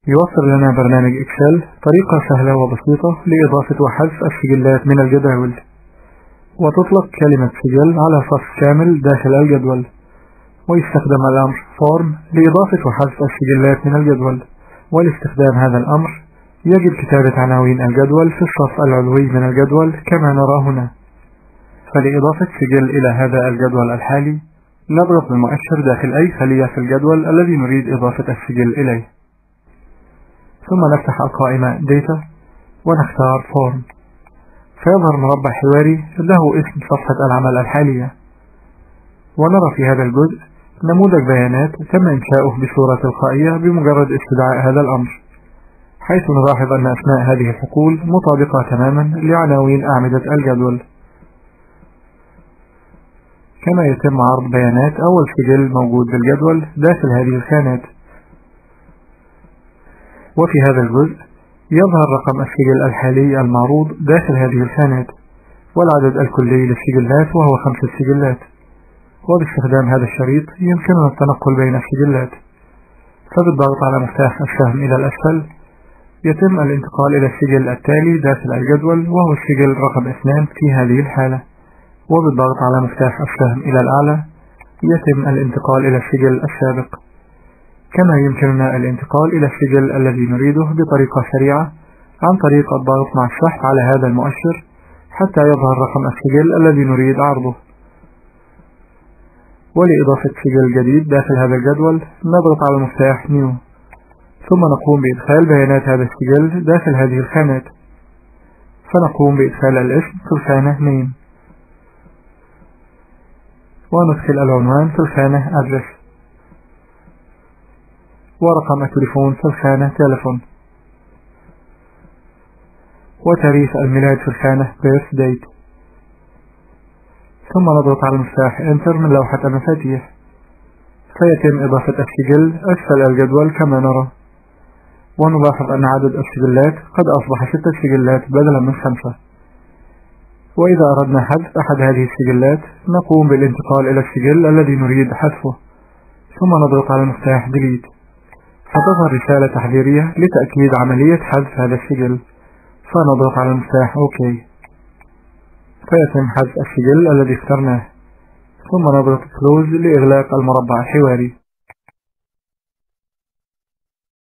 يوفر لنا برنامج إكسل طريقة سهلة وبسيطة لإضافة وحذف السجلات من الجداول، وتطلق كلمة سجل على صف كامل داخل الجدول، ويستخدم الأمر فورم لإضافة وحذف السجلات من الجدول. ولاستخدام هذا الأمر يجب كتابة عناوين الجدول في الصف العلوي من الجدول كما نرى هنا. فلإضافة سجل إلى هذا الجدول الحالي نضغط بالمؤشر داخل أي خلية في الجدول الذي نريد إضافة السجل إليه، ثم نفتح القائمة Data ونختار Form، فيظهر مربع حواري له اسم صفحة العمل الحالية. ونرى في هذا الجزء نموذج بيانات تم إنشاؤه بصورة تلقائية بمجرد استدعاء هذا الأمر، حيث نلاحظ أن أسماء هذه الحقول مطابقة تماما لعناوين أعمدة الجدول. كما يتم عرض بيانات أول سجل موجود بالجدول داخل هذه الخانات. وفي هذا الجزء يظهر رقم السجل الحالي المعروض داخل هذه الخانات، والعدد الكلي للسجلات وهو 5 سجلات. وباستخدام هذا الشريط يمكننا التنقل بين السجلات، فبالضغط على مفتاح السهم إلى الأسفل يتم الانتقال إلى السجل التالي داخل الجدول وهو السجل رقم 2 في هذه الحالة، وبالضغط على مفتاح السهم إلى الأعلى يتم الانتقال إلى السجل السابق. كما يمكننا الانتقال إلى السجل الذي نريده بطريقة سريعة عن طريق الضغط مع السحب على هذا المؤشر حتى يظهر رقم السجل الذي نريد عرضه. ولإضافة سجل جديد داخل هذا الجدول نضغط على مفتاح New، ثم نقوم بإدخال بيانات هذا السجل داخل هذه الخانات، فنقوم بإدخال الاسم في الخانة Name، وندخل العنوان في الخانة Address، ورقم التليفون في الخانة Telephone، وتاريخ الميلاد في الخانة Birth Date. ثم نضغط على مفتاح Enter من لوحة المفاتيح، فيتم إضافة السجل أسفل الجدول كما نرى. ونلاحظ أن عدد السجلات قد أصبح 6 سجلات بدلا من 5. وإذا أردنا حذف أحد هذه السجلات نقوم بالانتقال إلى السجل الذي نريد حذفه، ثم نضغط على مفتاح Delete، فتظهر رسالة تحذيرية لتأكيد عملية حذف هذا السجل، فنضغط على مفتاح OK، فيتم حذف السجل الذي اخترناه، ثم نضغط Close لإغلاق المربع الحواري.